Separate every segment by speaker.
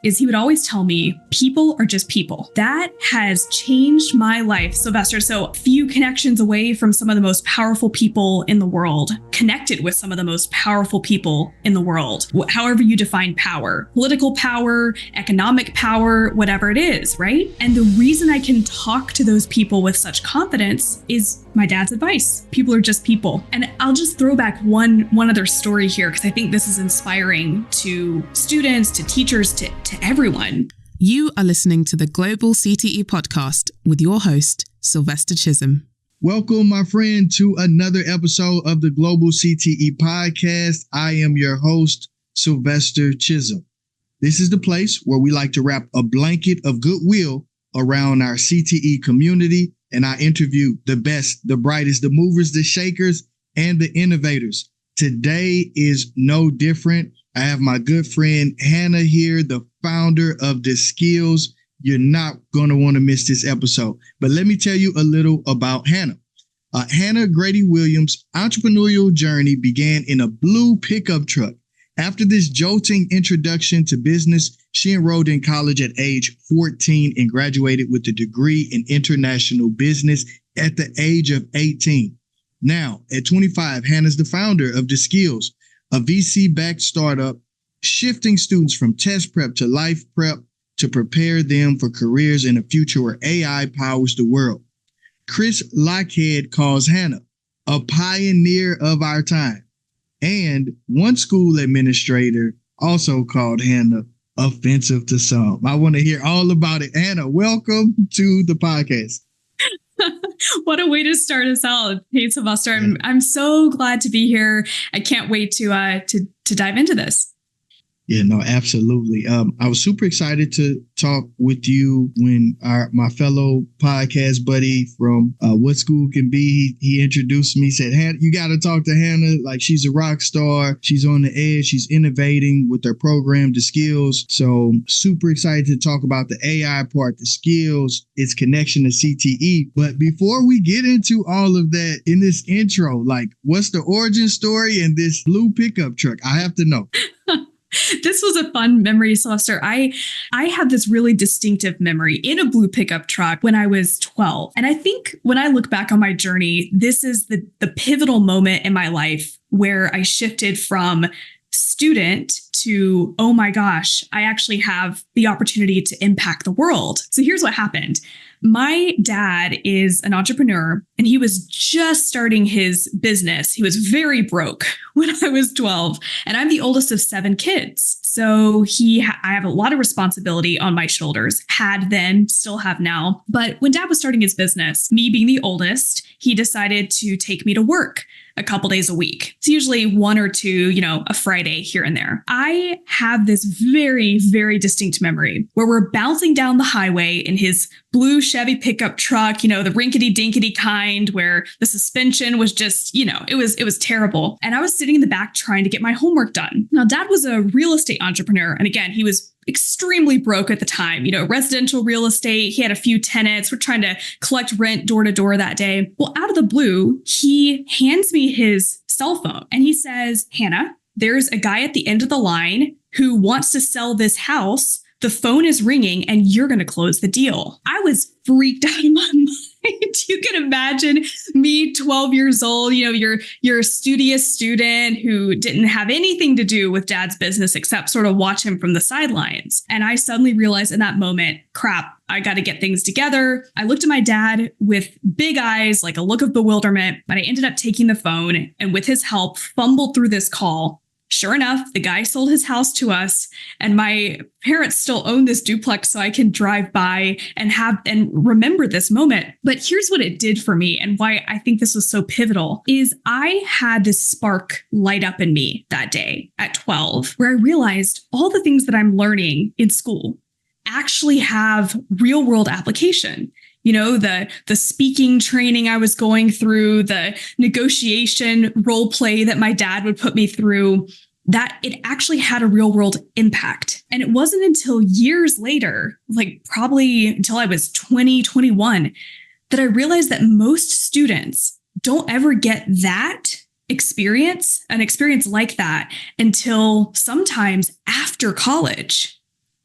Speaker 1: is he would always tell me, people are just people. That has changed my life, Sylvester. So few connections away from some of the most powerful people in the world, connected with some of the most powerful people in the world, however you define power, political power, economic power, whatever it is, right? And the reason I can talk to those people with such confidence is my dad's advice. People are just people. And I'll just throw back one other story here, because I think this is inspiring to students, to teachers, to everyone.
Speaker 2: You are listening to the Global CTE Podcast with your host, Sylvester Chisom.
Speaker 3: Welcome, my friend, to another episode of the Global CTE Podcast. I am your host, Sylvester Chisom. This is the place where we like to wrap a blanket of goodwill around our CTE community, and I interview the best, the brightest, the movers, the shakers, and the innovators. Today is no different. I have my good friend Hannah here, the founder of The Skills. You're not going to want to miss this episode. But let me tell you a little about Hannah. Hannah Grady Williams' entrepreneurial journey began in a blue pickup truck. After this jolting introduction to business, she enrolled in college at age 14 and graduated with a degree in international business at the age of 18. Now, at 25, Hannah's the founder of The Skills, a VC-backed startup, shifting students from test prep to life prep to prepare them for careers in a future where AI powers the world. Chris Lockhead calls Hannah a pioneer of our time. And one school administrator also called Hannah offensive to some. I want to hear all about it. Hannah, welcome to the podcast.
Speaker 1: What a way to start us out. Hey, Sylvester, I'm so glad to be here. I can't wait to dive into this.
Speaker 3: Yeah, no, absolutely. I was super excited to talk with you when my fellow podcast buddy from What School Can Be, he introduced me, said, you got to talk to Hannah. Like, she's a rock star. She's on the edge. She's innovating with her program, The Skills. So super excited to talk about the AI part, The Skills, its connection to CTE. But before we get into all of that in this intro, like, what's the origin story in this blue pickup truck? I have to know.
Speaker 1: This was a fun memory, Sylvester. I have this really distinctive memory in a blue pickup truck when I was 12. And I think when I look back on my journey, this is the pivotal moment in my life where I shifted from student to, oh my gosh, I actually have the opportunity to impact the world. So here's what happened. My dad is an entrepreneur and he was just starting his business. He was very broke when I was 12 and I'm the oldest of 7 kids. So I have a lot of responsibility on my shoulders, had then, still have now. But when dad was starting his business, me being the oldest, he decided to take me to work a couple days a week. It's usually 1 or 2, a Friday here and there. I have this very, very distinct memory where we're bouncing down the highway in his blue Chevy pickup truck, the rinkety dinkety kind where the suspension was just, it was terrible. And I was sitting in the back trying to get my homework done. Now, dad was a real estate entrepreneur. And again, he was extremely broke at the time, residential real estate. He had a few tenants. We're trying to collect rent door to door that day. Well, out of the blue, he hands me his cell phone and he says, Hannah, there's a guy at the end of the line who wants to sell this house. The phone is ringing and you're going to close the deal. I was freaked out of my mind. You can imagine me, 12 years old, you're a studious student who didn't have anything to do with dad's business except sort of watch him from the sidelines. And I suddenly realized in that moment, crap, I got to get things together. I looked at my dad with big eyes, like a look of bewilderment, but I ended up taking the phone and with his help, fumbled through this call. Sure enough, the guy sold his house to us and my parents still own this duplex so I can drive by and remember this moment. But here's what it did for me and why I think this was so pivotal is I had this spark light up in me that day at 12 where I realized all the things that I'm learning in school actually have real world application. The speaking training I was going through, the negotiation role play that my dad would put me through, that it actually had a real world impact. And it wasn't until years later, like probably until I was 20, 21, that I realized that most students don't ever get that experience, an experience like that, until sometimes after college.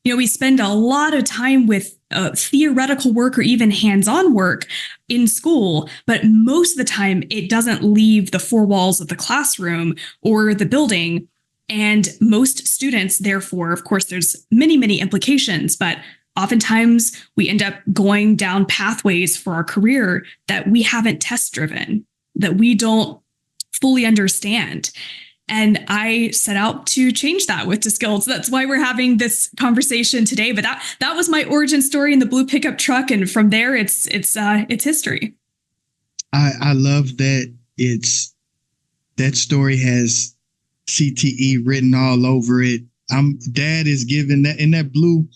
Speaker 1: We spend a lot of time with theoretical work or even hands-on work in school, but most of the time it doesn't leave the four walls of the classroom or the building. And most students, therefore, of course, there's many, many implications, but oftentimes we end up going down pathways for our career that we haven't test driven, that we don't fully understand. And I set out to change that with DeSkilled. So that's why we're having this conversation today. But that was my origin story in the blue pickup truck. And from there, it's history.
Speaker 3: I love that that story has CTE written all over it. Dad is giving that in that blue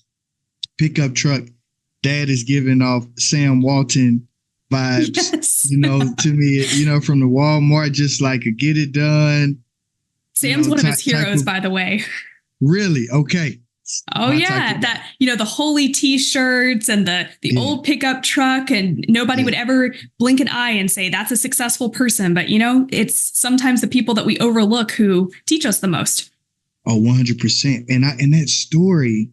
Speaker 3: pickup truck. Dad is giving off Sam Walton vibes,
Speaker 1: yes.
Speaker 3: To me, from the Walmart, just like a get it done.
Speaker 1: Sam's one of his heroes, by the way.
Speaker 3: Really? Okay.
Speaker 1: Oh, yeah. That, the holy T-shirts and the old pickup truck, and nobody would ever blink an eye and say that's a successful person. But, it's sometimes the people that we overlook who teach us the most.
Speaker 3: Oh, 100%. And that story,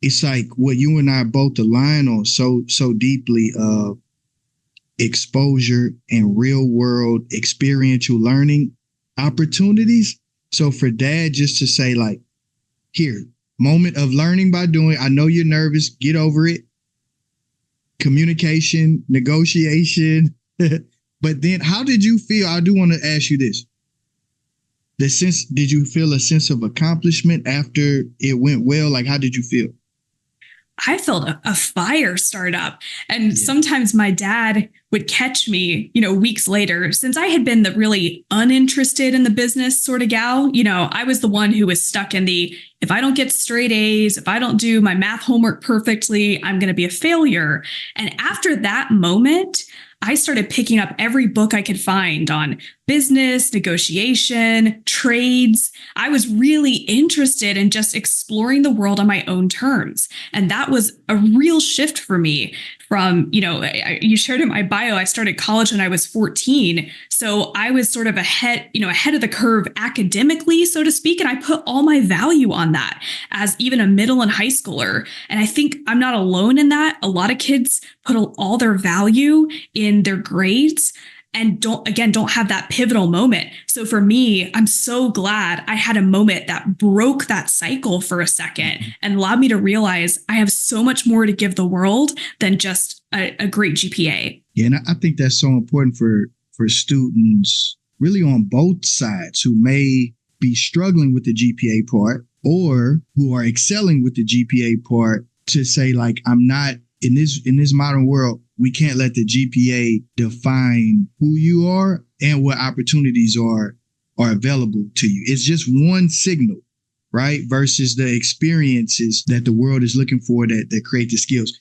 Speaker 3: it's like what you and I both align on so deeply of exposure and real world experiential learning opportunities. So for Dad just to say like, here, moment of learning by doing, I know you're nervous, get over it. Communication, negotiation. But then how did you feel? I do want to ask you this. Did you feel a sense of accomplishment after it went well? Like, how did you feel?
Speaker 1: I felt a fire start up. And sometimes my dad would catch me, weeks later, since I had been the really uninterested in the business sort of gal. I was the one who was stuck in if I don't get straight A's, if I don't do my math homework perfectly, I'm going to be a failure. And after that moment, I started picking up every book I could find on business, negotiation, trades. I was really interested in just exploring the world on my own terms. And that was a real shift for me from, you shared in my bio, I started college when I was 14. So I was sort of ahead of the curve academically, so to speak. And I put all my value on that as even a middle and high schooler. And I think I'm not alone in that. A lot of kids put all their value in their grades and don't have that pivotal moment. So for me, I'm so glad I had a moment that broke that cycle for a second and allowed me to realize I have so much more to give the world than just a great GPA.
Speaker 3: Yeah, and I think that's so important for students really on both sides who may be struggling with the GPA part or who are excelling with the GPA part to say, like, I'm not in this modern world. We can't let the GPA define who you are and what opportunities are available to you. It's just one signal, right? Versus the experiences that the world is looking for that create the skills.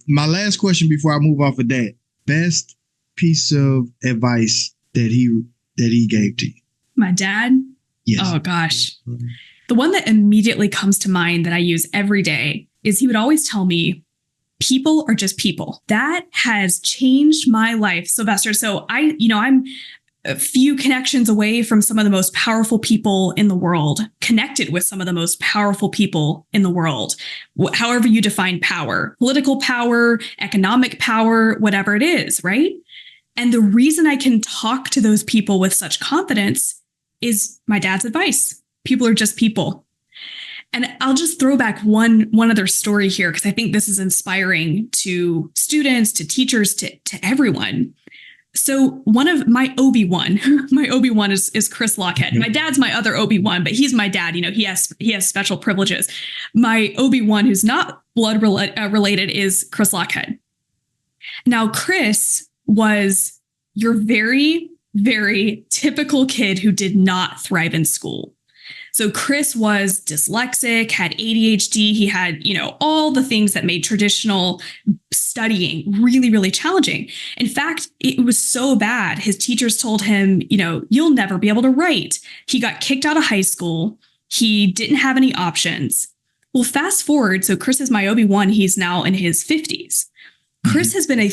Speaker 3: My last question before I move off of that, best piece of advice that he gave to you.
Speaker 1: My dad?
Speaker 3: Yes.
Speaker 1: Oh gosh. The one that immediately comes to mind that I use every day is he would always tell me, people are just people. That has changed my life, Sylvester. So I'm a few connections away from some of the most powerful people in the world, connected with some of the most powerful people in the world, however you define power, political power, economic power, whatever it is, right? And the reason I can talk to those people with such confidence is my dad's advice. People are just people. And I'll just throw back one other story here, because I think this is inspiring to students, to teachers, to everyone. So one of my Obi-Wan, is Chris Lockhead. My dad's my other Obi-Wan, but he's my dad. He has special privileges. My Obi-Wan, who's not blood related, is Chris Lockhead. Now, Chris was your very, very typical kid who did not thrive in school. So Chris was dyslexic, had ADHD. He had, all the things that made traditional studying really, really challenging. In fact, it was so bad. His teachers told him, you'll never be able to write. He got kicked out of high school. He didn't have any options. Well, fast forward. So Chris is my Obi-Wan. He's now in his 50s. Chris has been a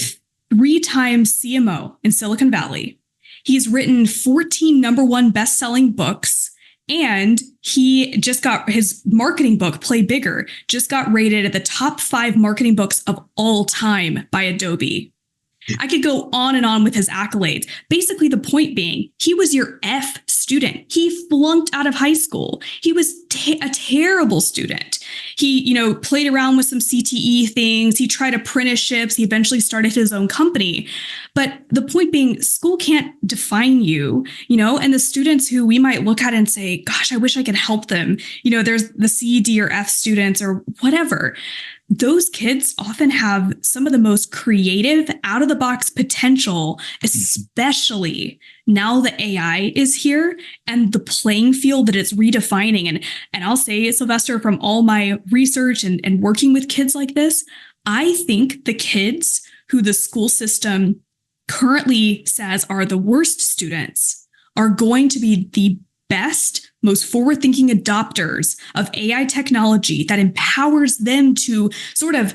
Speaker 1: 3-time CMO in Silicon Valley. He's written 14 #1 best-selling books. And he just got his marketing book, Play Bigger, just got rated at the top 5 marketing books of all time by Adobe. I could go on and on with his accolades. Basically, the point being, he was your F student. He flunked out of high school. He was a terrible student. He, played around with some CTE things. He tried apprenticeships. He eventually started his own company. But the point being, school can't define you, and the students who we might look at and say, gosh, I wish I could help them. There's the C, D, or F students or whatever. Those kids often have some of the most creative, out-of-the-box potential, especially now that AI is here and the playing field that it's redefining. And I'll say, Sylvester, from all my research and working with kids like this, I think the kids who the school system currently says are the worst students are going to be the best, most forward-thinking adopters of AI technology that empowers them to sort of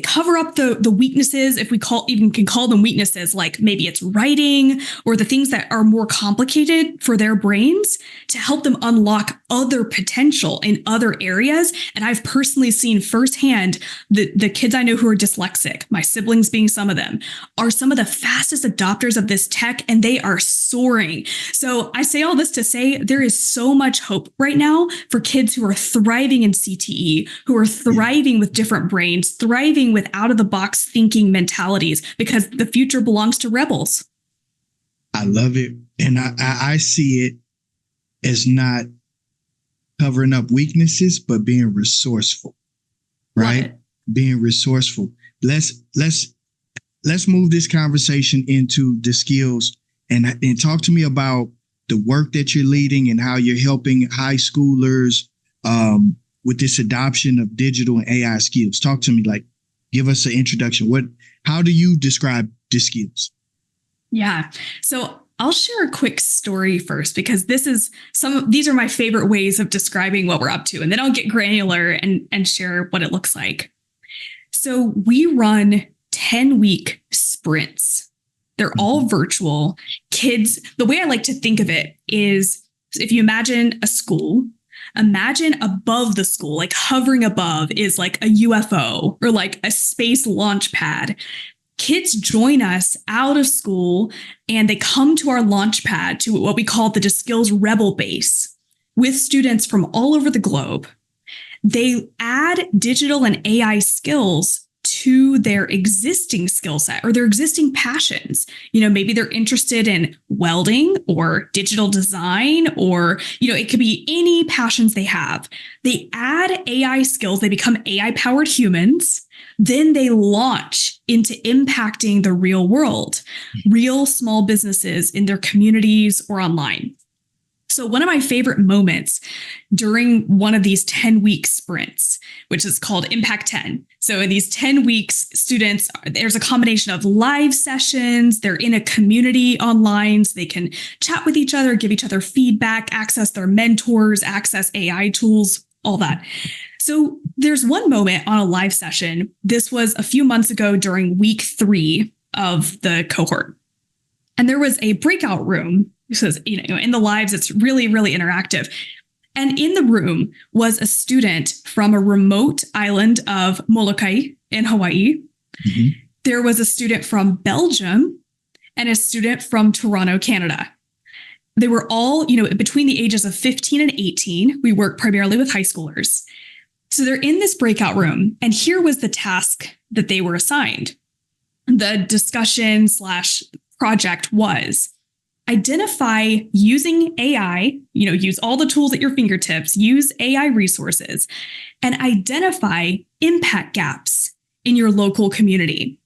Speaker 1: cover up the weaknesses, if we can call them weaknesses, like maybe it's writing or the things that are more complicated for their brains, to help them unlock other potential in other areas. And I've personally seen firsthand the kids I know who are dyslexic, my siblings being some of them, are some of the fastest adopters of this tech, and they are soaring. So I say all this to say there is so much hope right now for kids who are thriving in CTE, who are thriving with different brains, thriving with out-of-the-box thinking mentalities, because the future belongs to rebels.
Speaker 3: I love it. And I see it as not covering up weaknesses, but being resourceful, right? Being resourceful. Let's move this conversation into the skills and talk to me about the work that you're leading and how you're helping high schoolers with this adoption of digital and AI skills. Talk to me, give us an introduction. How do you describe the skills?
Speaker 1: Yeah. So I'll share a quick story first, because these are my favorite ways of describing what we're up to. And then I'll get granular and share what it looks like. So we run 10-week sprints. They're all virtual. Kids, the way I like to think of it is, if you imagine a school, imagine above the school, like hovering above is like a UFO or like a space launch pad. Kids join us out of school and they come to our launch pad, to what we call the DeSkills Rebel Base, with students from all over the globe. They add digital and AI skills to their existing skill set or their existing passions. Maybe they're interested in welding or digital design, or, it could be any passions they have. They add AI skills, they become AI powered humans. Then they launch into impacting the real world, real small businesses in their communities or online. So one of my favorite moments during one of these 10-week sprints, which is called Impact 10. So in these 10 weeks, students, there's a combination of live sessions. They're in a community online, so they can chat with each other, give each other feedback, access their mentors, access AI tools, all that. So there's one moment on a live session. This was a few months ago during week 3 of the cohort. And there was a breakout room. So, in the lives, it's really, really interactive. And in the room was a student from a remote island of Molokai in Hawaii. Mm-hmm. There was a student from Belgium and a student from Toronto, Canada. They were all, between the ages of 15 and 18. We work primarily with high schoolers. So they're in this breakout room. And here was the task that they were assigned. The discussion / project was identify, using AI, use all the tools at your fingertips, use AI resources, and identify impact gaps in your local community.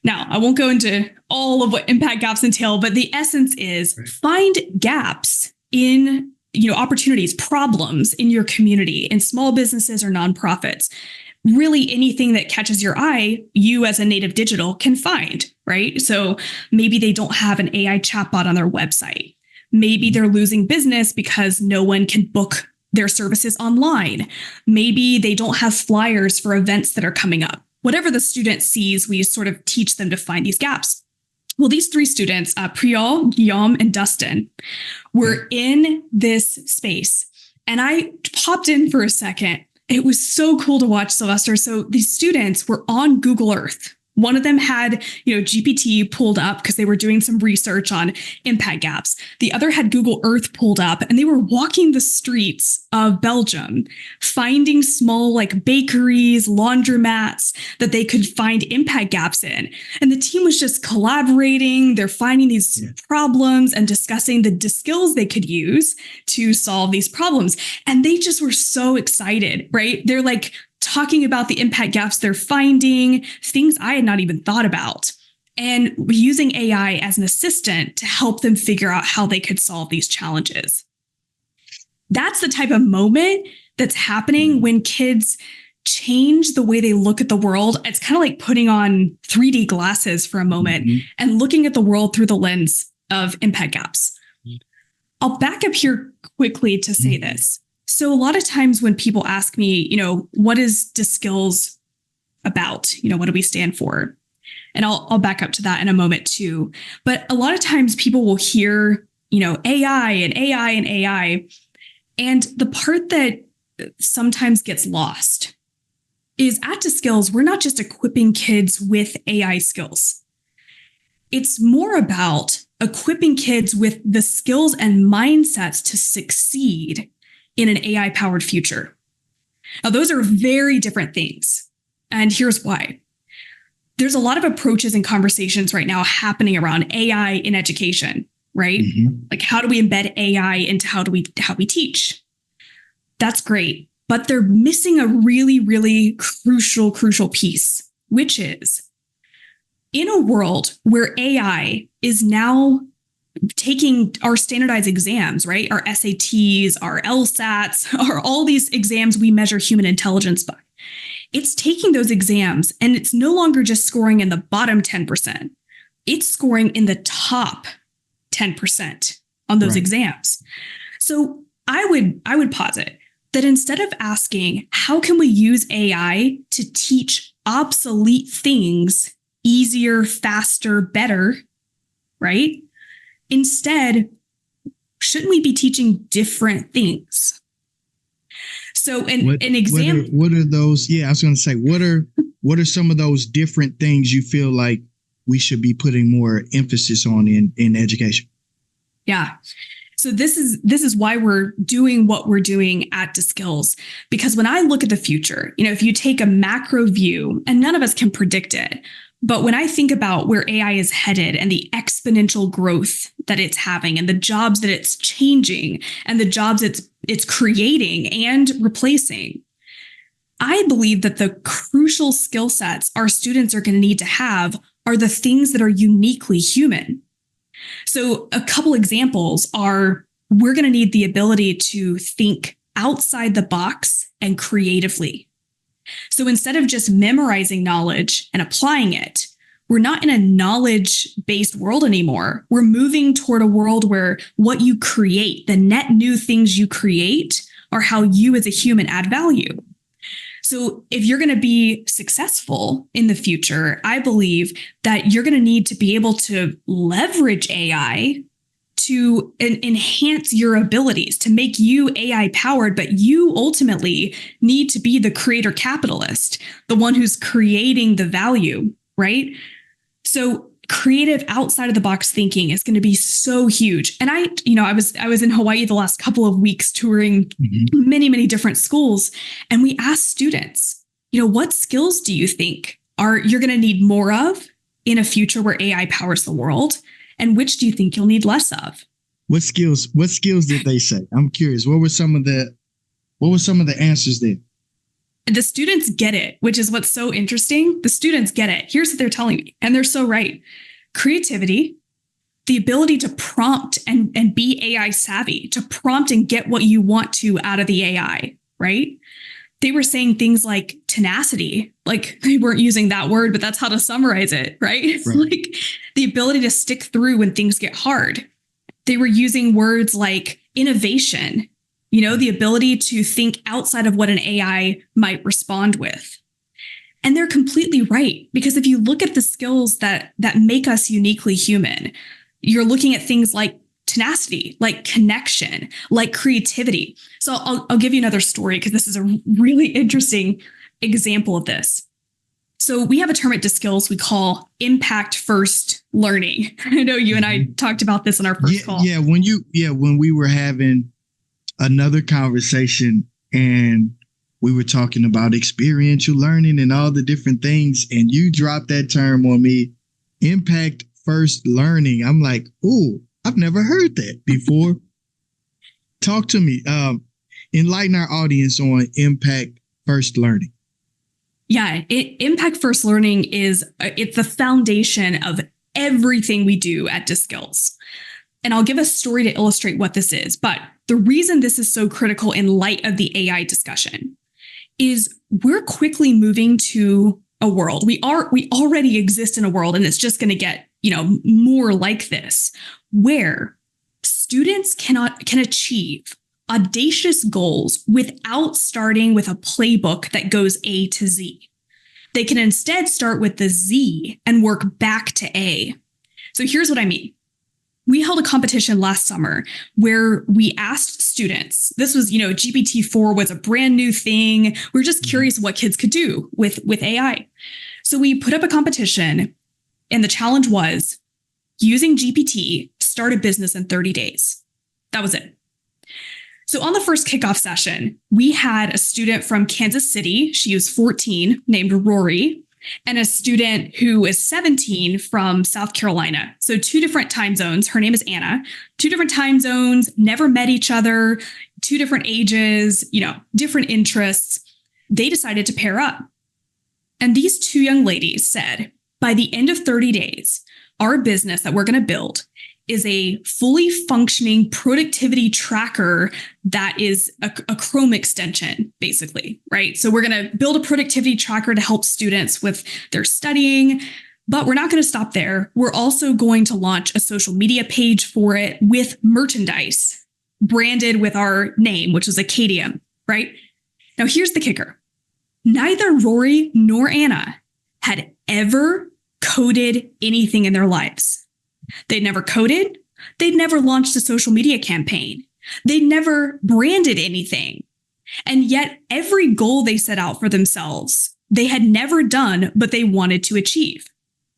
Speaker 1: Now, I won't go into all of what impact gaps entail, but the essence is find gaps in, opportunities, problems in your community, in small businesses or nonprofits. Really anything that catches your eye, you as a native digital can find, right? So maybe they don't have an AI chatbot on their website. Maybe they're losing business because no one can book their services online. Maybe they don't have flyers for events that are coming up. Whatever the student sees, we sort of teach them to find these gaps. Well, these three students, Priyal, Guillaume, and Dustin, were in this space. And I popped in for a second. It was so cool to watch, Sylvester. So these students were on Google Earth. One of them had, GPT pulled up because they were doing some research on impact gaps. The other had Google Earth pulled up, and they were walking the streets of Belgium, finding small bakeries, laundromats that they could find impact gaps in. And the team was just collaborating. They're finding these problems and discussing the skills they could use to solve these problems. And they just were so excited, right? They're talking about the impact gaps they're finding, things I had not even thought about, and using AI as an assistant to help them figure out how they could solve these challenges. That's the type of moment that's happening when kids change the way they look at the world. It's kind of like putting on 3D glasses for a moment and looking at the world through the lens of impact gaps. I'll back up here quickly to say this. So a lot of times when people ask me, what is DiskSkills about? What do we stand for? And I'll back up to that in a moment too. But a lot of times people will hear, AI and AI and AI. And the part that sometimes gets lost is at DiskSkills, we're not just equipping kids with AI skills. It's more about equipping kids with the skills and mindsets to succeed in an AI-powered future. Now, those are very different things. And here's why. There's a lot of approaches and conversations right now happening around AI in education, right? How do we embed AI into how we teach? That's great. But they're missing a really, really crucial piece, which is in a world where AI is now taking our standardized exams, right? Our SATs, our LSATs, are all these exams we measure human intelligence by. It's taking those exams and it's no longer just scoring in the bottom 10%. It's scoring in the top 10% on those exams. So I would posit that instead of asking, how can we use AI to teach obsolete things easier, faster, better, right? Instead, shouldn't we be teaching different things? So an example.
Speaker 3: What are those? Yeah, I was going to say, what are some of those different things you feel like we should be putting more emphasis on in education?
Speaker 1: Yeah. So this is why we're doing what we're doing at DiskSkills, because when I look at the future, if you take a macro view, and none of us can predict it, but when I think about where AI is headed and the exponential growth that it's having and the jobs that it's changing and the jobs it's creating and replacing, I believe that the crucial skill sets our students are going to need to have are the things that are uniquely human. So a couple examples are, we're going to need the ability to think outside the box and creatively. So instead of just memorizing knowledge and applying it, we're not in a knowledge-based world anymore. We're moving toward a world where what you create, the net new things you create, are how you as a human add value. So if you're going to be successful in the future, I believe that you're going to need to be able to leverage AI to enhance your abilities, to make you AI powered, but you ultimately need to be the creator capitalist, the one who's creating the value, right? So creative outside of the box thinking is going to be so huge. And I was in Hawaii the last couple of weeks touring many, many different schools. And we asked students, what skills do you think you're going to need more of in a future where AI powers the world? And which do you think you'll need less of?
Speaker 3: What skills did they say? I'm curious. What were some of the answers there?
Speaker 1: The students get it, which is what's so interesting. The students get it. Here's what they're telling me, and they're so right. Creativity, the ability to prompt and be AI savvy, to prompt and get what you want to out of the AI, right? They were saying things like tenacity, like they weren't using that word, but that's how to summarize it, right? Like the ability to stick through when things get hard. They were using words like innovation, the ability to think outside of what an AI might respond with. And they're completely right. Because if you look at the skills that make us uniquely human, you're looking at things like tenacity, like connection, like creativity. So I'll give you another story because this is a really interesting example of this. So we have a term at DiskSkills we call impact first learning. I know you and I talked about this in our first call.
Speaker 3: Yeah, when we were having another conversation and we were talking about experiential learning and all the different things, and you dropped that term on me, impact first learning. I'm like, oh, I've never heard that before. Talk to me. Enlighten our audience on impact first learning.
Speaker 1: Yeah, impact first learning it's the foundation of everything we do at DiskSkills. And I'll give a story to illustrate what this is. But the reason this is so critical in light of the AI discussion is we're quickly moving to a world. We already exist in a world, and it's just going to get, more like this, where students can achieve audacious goals without starting with a playbook that goes A to Z. They can instead start with the Z and work back to A. So here's what I mean. We held a competition last summer where we asked students, this was, GPT-4 was a brand new thing. We were just curious what kids could do with AI. So we put up a competition, and the challenge was using GPT, start a business in 30 days. That was it. So on the first kickoff session, we had a student from Kansas City. She was 14, named Rory, and a student who is 17 from South Carolina. So 2 different time zones. Her name is Anna. 2 different time zones, never met each other, 2 different ages, different interests. They decided to pair up. And these 2 young ladies said, by the end of 30 days, our business that we're going to build is a fully functioning productivity tracker that is a Chrome extension, basically, right? So we're going to build a productivity tracker to help students with their studying, but we're not going to stop there. We're also going to launch a social media page for it with merchandise branded with our name, which is Acadia, right? Now, here's the kicker. Neither Rory nor Anna had ever coded anything in their lives. They'd never coded. They'd never launched a social media campaign. They'd never branded anything. And yet every goal they set out for themselves, they had never done, but they wanted to achieve.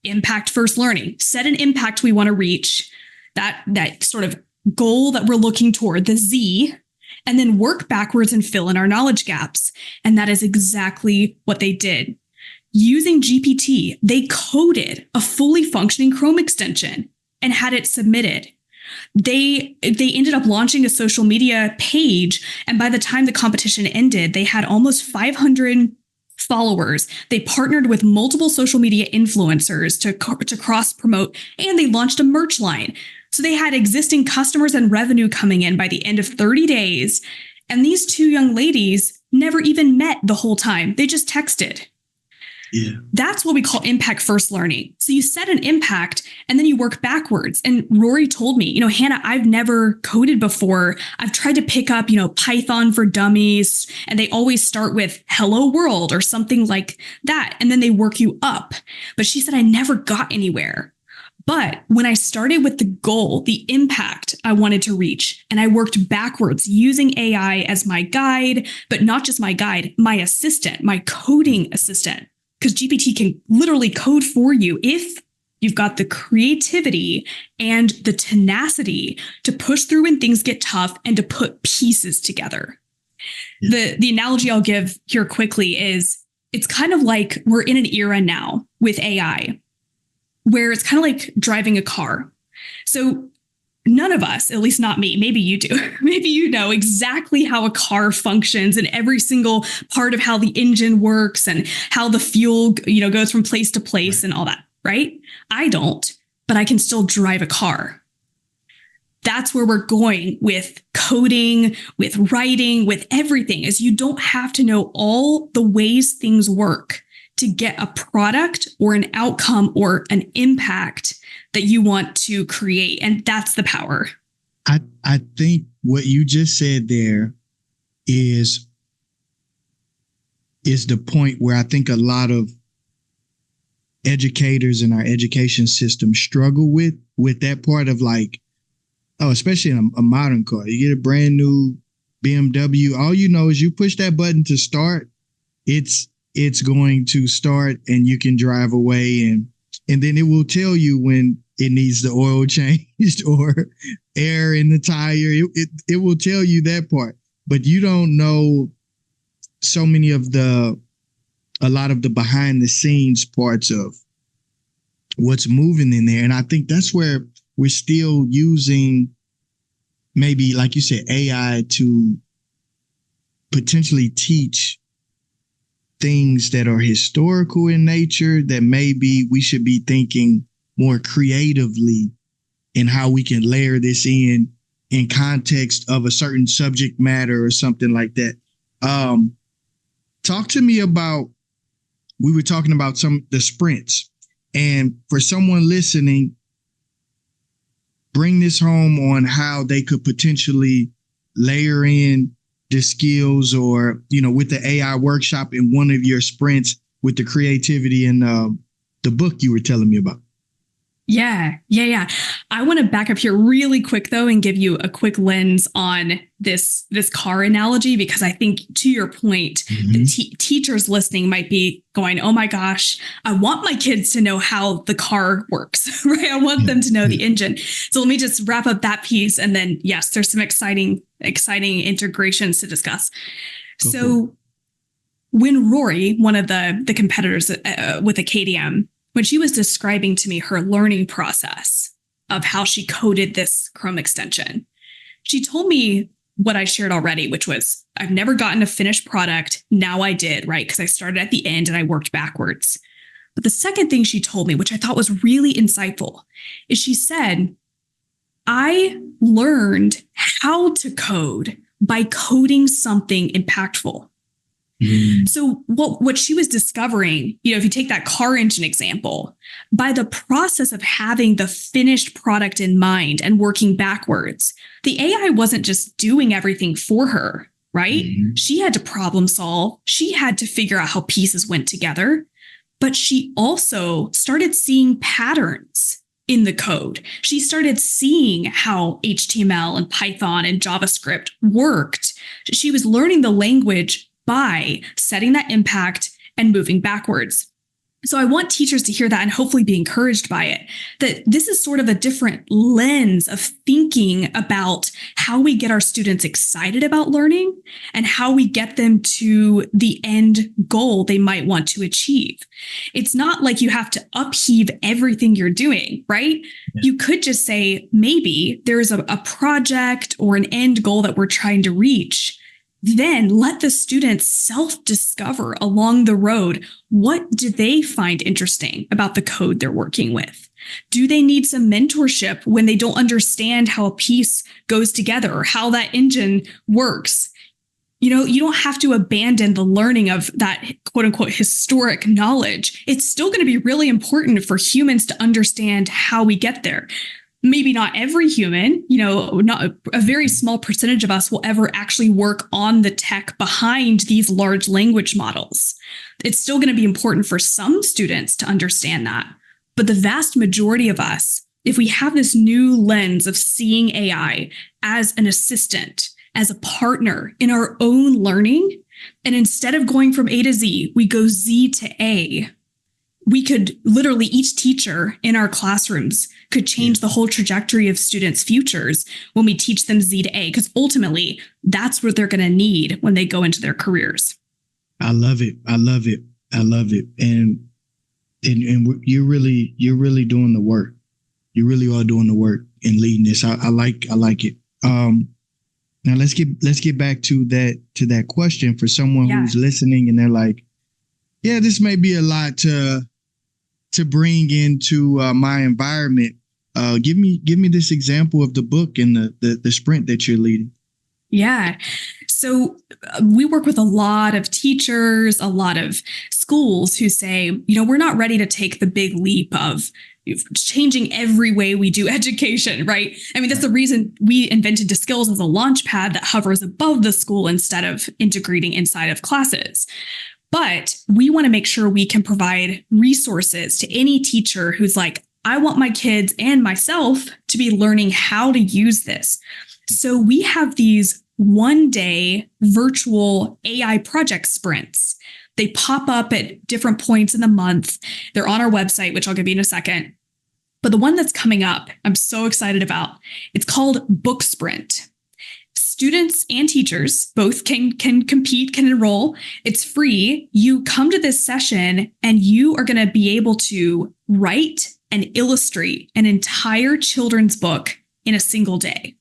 Speaker 1: Impact first learning, set an impact we want to reach, that sort of goal that we're looking toward, the Z, and then work backwards and fill in our knowledge gaps. And that is exactly what they did. Using GPT, they coded a fully functioning Chrome extension and had it submitted. They ended up launching a social media page, and by the time the competition ended, they had almost 500 followers. They partnered with multiple social media influencers to cross promote, and they launched a merch line. So they had existing customers and revenue coming in by the end of 30 days. And these 2 young ladies never even met the whole time. They just texted. Yeah. That's what we call impact first learning. So you set an impact and then you work backwards. And Rory told me, Hannah, I've never coded before. I've tried to pick up, Python for dummies, and they always start with hello world or something like that. And then they work you up. But she said, I never got anywhere. But when I started with the goal, the impact I wanted to reach, and I worked backwards using AI as my guide, but not just my guide, my assistant, my coding assistant. Because GPT can literally code for you if you've got the creativity and the tenacity to push through when things get tough and to put pieces together. Yeah. The analogy I'll give here quickly is it's kind of like we're in an era now with AI where it's kind of like driving a car. So none of us, at least not me, maybe you do, maybe you know exactly how a car functions and every single part of how the engine works and how the fuel, goes from place to place and all that, right? I don't, but I can still drive a car. That's where we're going with coding, with writing, with everything, is you don't have to know all the ways things work to get a product or an outcome or an impact that you want to create. And that's the power.
Speaker 3: I think what you just said there is the point where I think a lot of educators in our education system struggle with that part of like, oh, especially in a modern car. You get a brand new BMW. All you know is you push that button to start. It's going to start and you can drive away, and then it will tell you when it needs the oil changed or air in the tire. It will tell you that part, but you don't know so many of a lot of the behind the scenes parts of what's moving in there. And I think that's where we're still using, maybe like you said, AI to potentially teach things that are historical in nature that maybe we should be thinking more creatively in how we can layer this in context of a certain subject matter or something like that. Talk to me about, we were talking about the sprints, and for someone listening, bring this home on how they could potentially layer in the skills, or, with the AI workshop in one of your sprints with the creativity and the book you were telling me about.
Speaker 1: Yeah. I want to back up here really quick, though, and give you a quick lens on this car analogy, because I think, to your point, the teachers listening might be going, oh my gosh, I want my kids to know how the car works, right? I want them to know the engine. So let me just wrap up that piece. And then, yes, there's some exciting integrations to discuss. So when Rory, one of the competitors with a KDM, when she was describing to me her learning process of how she coded this Chrome extension, she told me what I shared already, which was, I've never gotten a finished product. Now I did, right? Because I started at the end and I worked backwards. But the second thing she told me, which I thought was really insightful, is she said, I learned how to code by coding something impactful. So what she was discovering, if you take that car engine example, by the process of having the finished product in mind and working backwards, the AI wasn't just doing everything for her, right? She had to problem solve. She had to figure out how pieces went together, but she also started seeing patterns in the code. She started seeing how HTML and Python and JavaScript worked. She was learning the language by setting that impact and moving backwards. So I want teachers to hear that and hopefully be encouraged by it, that this is sort of a different lens of thinking about how we get our students excited about learning and how we get them to the end goal they might want to achieve. It's not like you have to upheave everything you're doing, right? Yeah. You could just say, maybe there's a project or an end goal that we're trying to reach. Then let the students self-discover along the road, what do they find interesting about the code they're working with? Do they need some mentorship when they don't understand how a piece goes together or how that engine works? You don't have to abandon the learning of that quote unquote historic knowledge. It's still going to be really important for humans to understand how we get there. Maybe not every human, not a very small percentage of us will ever actually work on the tech behind these large language models. It's still going to be important for some students to understand that. But the vast majority of us, if we have this new lens of seeing AI as an assistant, as a partner in our own learning, and instead of going from A to Z, we go Z to A, we could literally, each teacher in our classrooms could change the whole trajectory of students' futures when we teach them Z to A, because ultimately that's what they're going to need when they go into their careers.
Speaker 3: I love it. And you're really doing the work. You really are doing the work and leading this. I like it. Now let's get back to that question for someone who's listening and they're like, yeah, this may be a lot to bring into my environment. Give me this example of the book and the sprint that you're leading.
Speaker 1: Yeah. So we work with a lot of teachers, a lot of schools who say, we're not ready to take the big leap of changing every way we do education, right? I mean, that's the reason we invented DiSkills as a launch pad that hovers above the school instead of integrating inside of classes. But we want to make sure we can provide resources to any teacher who's like, I want my kids and myself to be learning how to use this. So we have these 1-day virtual AI project sprints. They pop up at different points in the month. They're on our website, which I'll give you in a second. But the one that's coming up, I'm so excited about. It's called Book Sprint. Students and teachers both can compete, can enroll. It's free. You come to this session and you are going to be able to write and illustrate an entire children's book in a single day.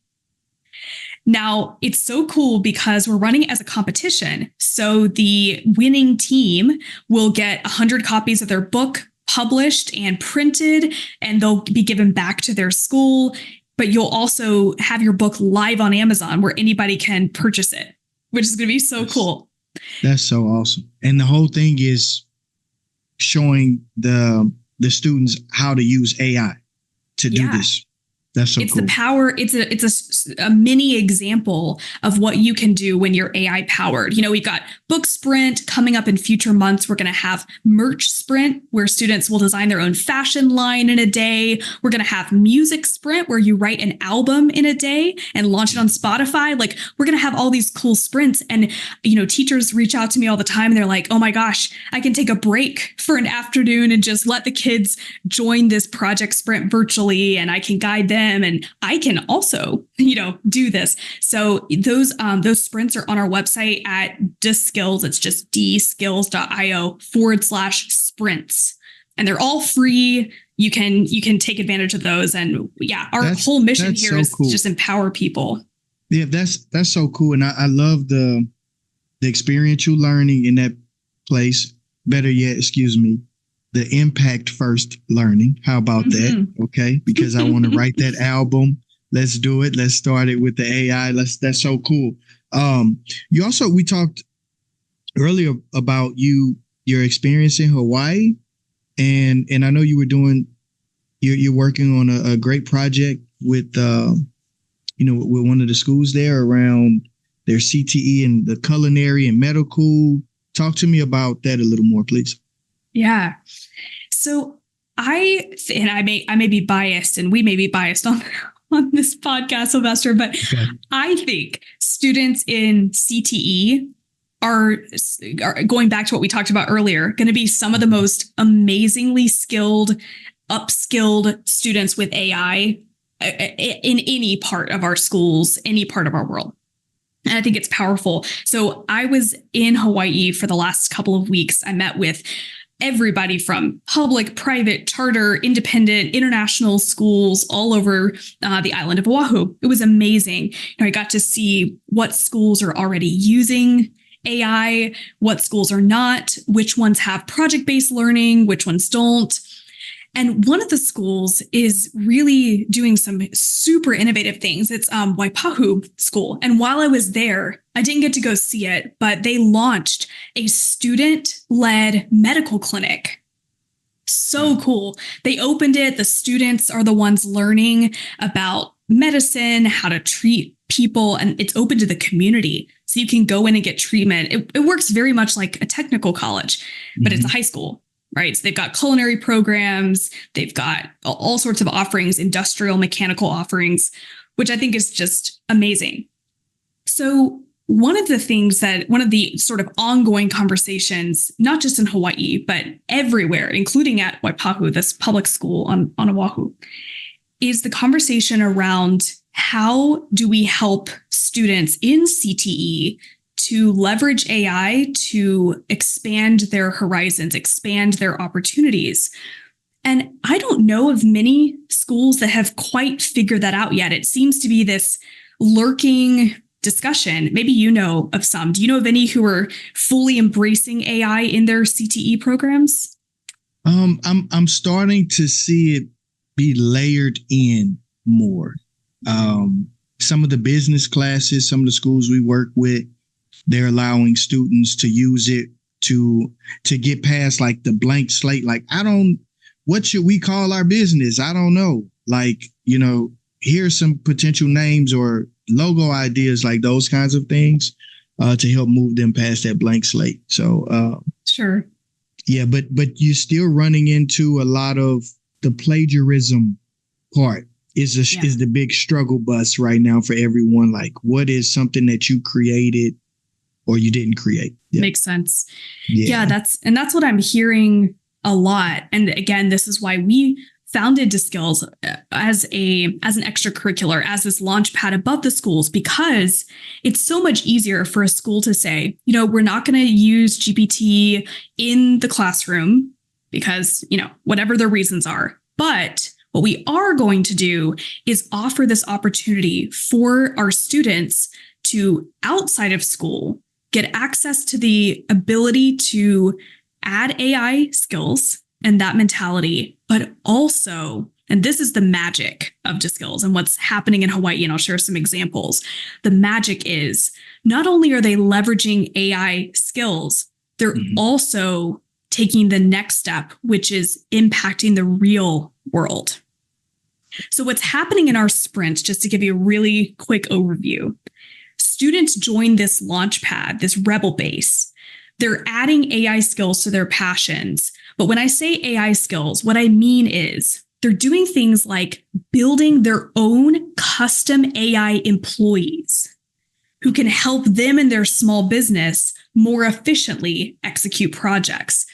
Speaker 1: Now, it's so cool because we're running it as a competition. So the winning team will get 100 copies of their book published and printed, and they'll be given back to their school. But you'll also have your book live on Amazon where anybody can purchase it, which is going to be so cool.
Speaker 3: That's so awesome. And the whole thing is showing the students how to use AI to do this. That's so cool.
Speaker 1: It's the power. It's a mini example of what you can do when you're AI powered. You know, we've got Book Sprint coming up in future months. We're going to have Merch Sprint, where students will design their own fashion line in a day. We're going to have Music Sprint, where you write an album in a day and launch it on Spotify. Like, we're going to have all these cool sprints. And, you know, teachers reach out to me all the time and they're like, oh my gosh, I can take a break for an afternoon and just let the kids join this project sprint virtually, and I can guide them. And I can also, you know, do this. So those sprints are on our website at DSkills. It's just dskills.io/sprints. And they're all free. You can take advantage of those. And yeah, our whole mission here is to just empower people.
Speaker 3: Yeah, that's so cool. And I love the experiential learning in that place. Better yet, the impact first learning. How about that? Okay. Because I want to write that album. Let's do it. Let's start it with the AI. That's so cool. We talked earlier about your experience in Hawaii, and I know you were you're working on a great project with with one of the schools there around their CTE and the culinary and medical. Talk to me about that a little more, please.
Speaker 1: Yeah. So I may be biased, and we may be biased on this podcast, Sylvester, but okay. I think students in CTE are going back to what we talked about earlier, going to be some of the most amazingly skilled, upskilled students with AI in any part of our schools, any part of our world. And I think it's powerful. So I was in Hawaii for the last couple of weeks. I met with everybody from public, private, charter, independent, international schools all over the island of Oahu. It was amazing. I got to see what schools are already using AI, what schools are not, which ones have project-based learning, which ones don't. And one of the schools is really doing some super innovative things. It's Waipahu School. And while I was there, I didn't get to go see it, but they launched a student-led medical clinic. So cool. They opened it. The students are the ones learning about medicine, how to treat people, and it's open to the community. So you can go in and get treatment. It works very much like a technical college, but it's a high school. Right. So they've got culinary programs. They've got all sorts of offerings, industrial, mechanical offerings, which I think is just amazing. So one of the sort of ongoing conversations, not just in Hawaii, but everywhere, including at Waipahu, this public school on Oahu, is the conversation around how do we help students in CTE to leverage AI to expand their horizons, expand their opportunities. And I don't know of many schools that have quite figured that out yet. It seems to be this lurking discussion. Maybe you know of some. Do you know of any who are fully embracing AI in their CTE programs?
Speaker 3: I'm starting to see it be layered in more. Some of the business classes, some of the schools we work with, they're allowing students to use it to get past like the blank slate. Like, what should we call our business? I don't know. Like, here's some potential names or logo ideas, like those kinds of things, to help move them past that blank slate. So
Speaker 1: Sure.
Speaker 3: Yeah, but you're still running into a lot of the plagiarism part is the big struggle bus right now for everyone. Like, what is something that you created or you didn't create? Yeah.
Speaker 1: Makes sense. Yeah, that's what I'm hearing a lot. And again, this is why we founded DiSkills as an extracurricular, as this launch pad above the schools, because it's so much easier for a school to say, we're not going to use GPT in the classroom because, whatever their reasons are. But what we are going to do is offer this opportunity for our students to, outside of school, get access to the ability to add AI skills and that mentality, but also, and this is the magic of DiSkills and what's happening in Hawaii, and I'll share some examples. The magic is not only are they leveraging AI skills, they're also taking the next step, which is impacting the real world. So what's happening in our sprint, just to give you a really quick overview, students join this launch pad, this rebel base. They're adding AI skills to their passions. But when I say AI skills, what I mean is they're doing things like building their own custom AI employees who can help them in their small business more efficiently execute projects.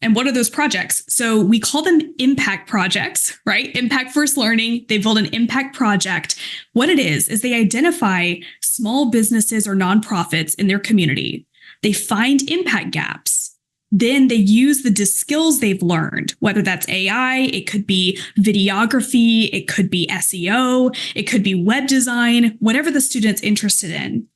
Speaker 1: And what are those projects? So we call them impact projects, right? Impact first learning. They build an impact project. What it is they identify small businesses or nonprofits in their community. They find impact gaps. Then they use the DiSkills they've learned, whether that's AI, it could be videography, it could be SEO, it could be web design, whatever the student's interested in.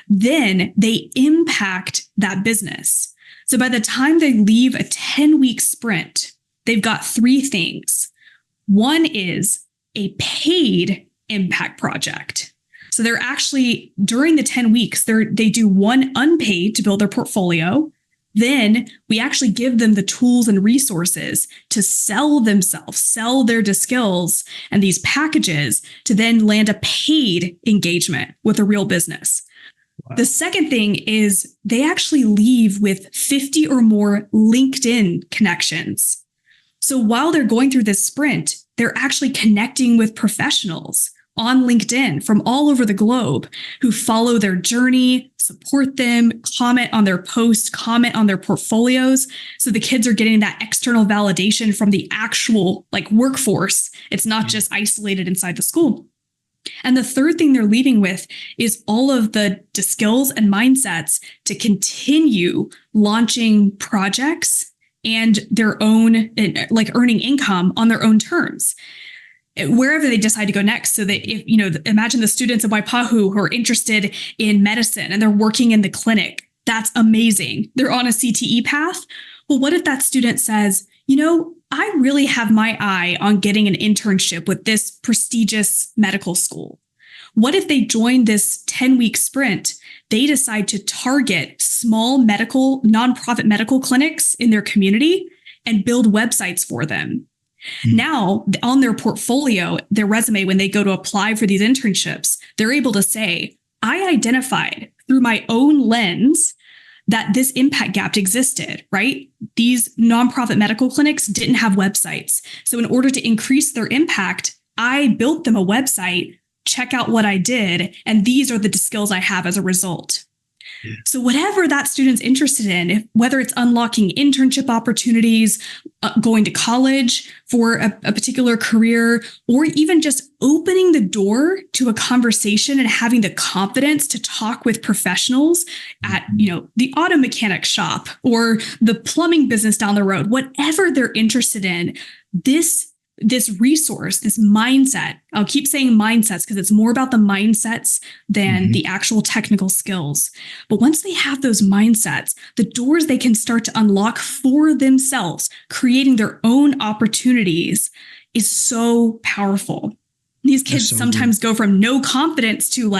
Speaker 1: Then they impact that business. So by the time they leave a 10-week sprint, they've got 3 things. One is a paid impact project. So they're actually, during the 10 weeks, they do one unpaid to build their portfolio. Then we actually give them the tools and resources to sell themselves, sell their DiSkills and these packages to then land a paid engagement with a real business. Wow. The second thing is they actually leave with 50 or more LinkedIn connections. So while they're going through this sprint, they're actually connecting with professionals on LinkedIn from all over the globe who follow their journey, support them, comment on their posts, comment on their portfolios. So the kids are getting that external validation from the actual workforce. It's not just isolated inside the school. And the third thing they're leaving with is all of the DiSkills and mindsets to continue launching projects and their own, earning income on their own terms, wherever they decide to go next. So that if, imagine the students at Waipahu who are interested in medicine and they're working in the clinic, that's amazing. They're on a CTE path. Well, what if that student says, I really have my eye on getting an internship with this prestigious medical school. What if they join this 10-week sprint? They decide to target small nonprofit medical clinics in their community and build websites for them. Now, on their portfolio, their resume, when they go to apply for these internships, they're able to say, I identified through my own lens that this impact gap existed, right? These nonprofit medical clinics didn't have websites. So in order to increase their impact, I built them a website, check out what I did, and these are the DiSkills I have as a result. So whatever that student's interested in, whether it's unlocking internship opportunities, going to college for a particular career, or even just opening the door to a conversation and having the confidence to talk with professionals at, the auto mechanic shop or the plumbing business down the road, whatever they're interested in, this resource, this mindset, I'll keep saying mindsets because it's more about the mindsets than the actual technical skills. But once they have those mindsets, the doors they can start to unlock for themselves, creating their own opportunities, is so powerful. These kids sometimes go from no confidence to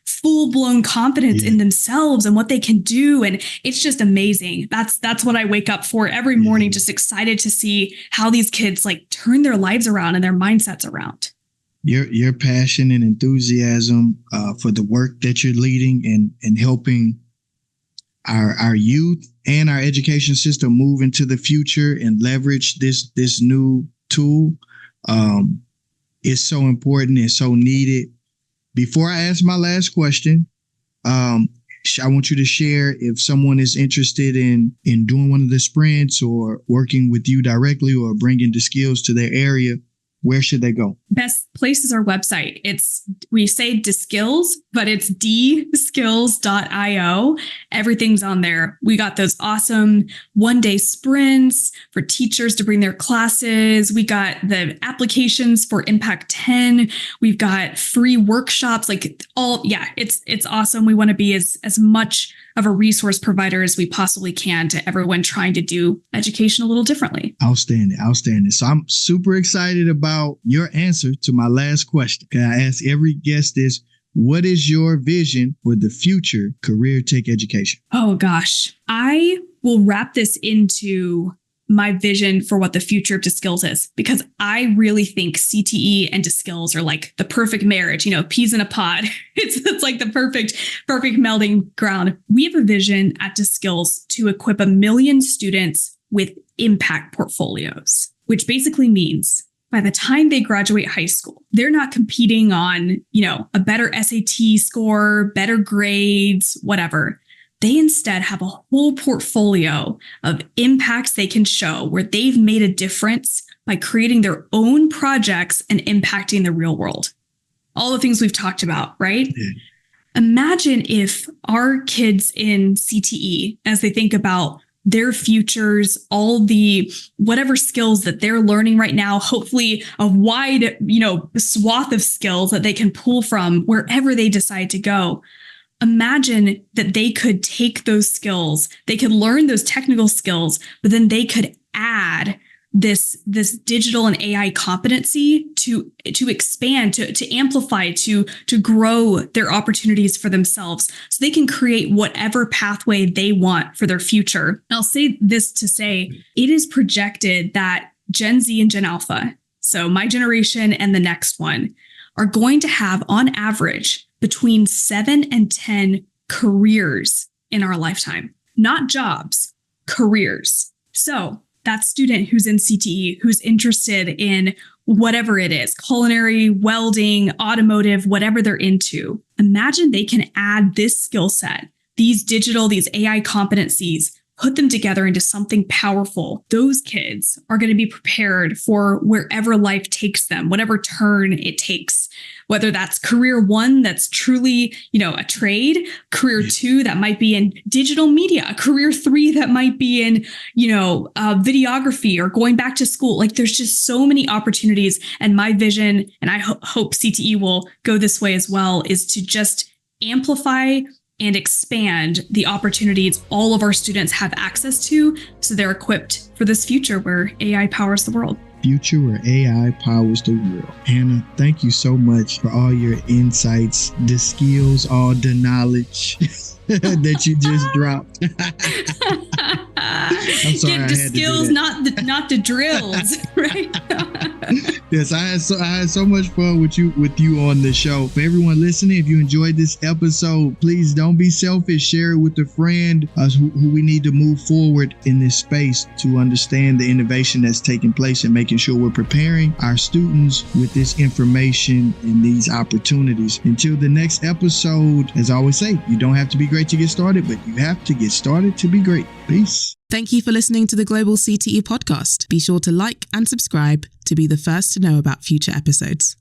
Speaker 1: full-blown confidence in themselves and what they can do. And it's just amazing. That's what I wake up for every morning, just excited to see how these kids turn their lives around and their mindsets around.
Speaker 3: Your passion and enthusiasm for the work that you're leading and helping our youth and our education system move into the future and leverage this new tool is so important and so needed. Before I ask my last question, I want you to share if someone is interested in doing one of the sprints or working with you directly or bringing the skills to their area, where should they go?
Speaker 1: Best place is our website. We say DeSkills, but it's dskills.io. Everything's on there. We got those awesome one-day sprints for teachers to bring their classes. We got the applications for Impact 10. We've got free workshops, it's awesome. We want to be as much of a resource provider as we possibly can to everyone trying to do education a little differently.
Speaker 3: Outstanding. So I'm super excited about your answer to my last question. I ask every guest this: what is your vision for the future career tech education?
Speaker 1: Oh gosh, I will wrap this into my vision for what the future of DeSkills is, because I really think CTE and DeSkills are like the perfect marriage, peas in a pod. It's like the perfect melding ground. We have a vision at DeSkills to equip 1 million students with impact portfolios, which basically means by the time they graduate high school, they're not competing on, a better SAT score, better grades, whatever. They instead have a whole portfolio of impacts they can show where they've made a difference by creating their own projects and impacting the real world. All the things we've talked about, right? Yeah. Imagine if our kids in CTE, as they think about their futures, all the whatever skills that they're learning right now, hopefully a wide, swath of skills that they can pull from wherever they decide to go. Imagine that they could take those skills, they could learn those technical skills, but then they could add this digital and AI competency to expand, to amplify, to grow their opportunities for themselves so they can create whatever pathway they want for their future. I'll say this to say, it is projected that Gen Z and Gen Alpha, so my generation and the next one, are going to have on average between 7 and 10 careers in our lifetime, not jobs, careers. So that student who's in CTE, who's interested in whatever it is, culinary, welding, automotive, whatever they're into, imagine they can add this skill set, these AI competencies, put them together into something powerful. Those kids are going to be prepared for wherever life takes them, whatever turn it takes, whether that's career 1, that's truly, a trade, career 2, that might be in digital media, career 3, that might be in, videography or going back to school. Like there's just so many opportunities. And my vision, and I hope CTE will go this way as well, is to just amplify and expand the opportunities all of our students have access to so they're equipped for this future where AI powers the world.
Speaker 3: Future where AI powers the world. Hannah, thank you so much for all your insights, the skills, all the knowledge that you just dropped. I'm sorry,
Speaker 1: get the skills, not the drills, right?
Speaker 3: Yes, I had so much fun with you on the show. For everyone listening, if you enjoyed this episode, please don't be selfish. Share it with a friend who we need to move forward in this space to understand the innovation that's taking place and making sure we're preparing our students with this information and these opportunities. Until the next episode, as I always say, you don't have to be great to get started, but you have to get started to be great. Peace.
Speaker 2: Thank you for listening to the Global CTE Podcast. Be sure to like and subscribe to be the first to know about future episodes.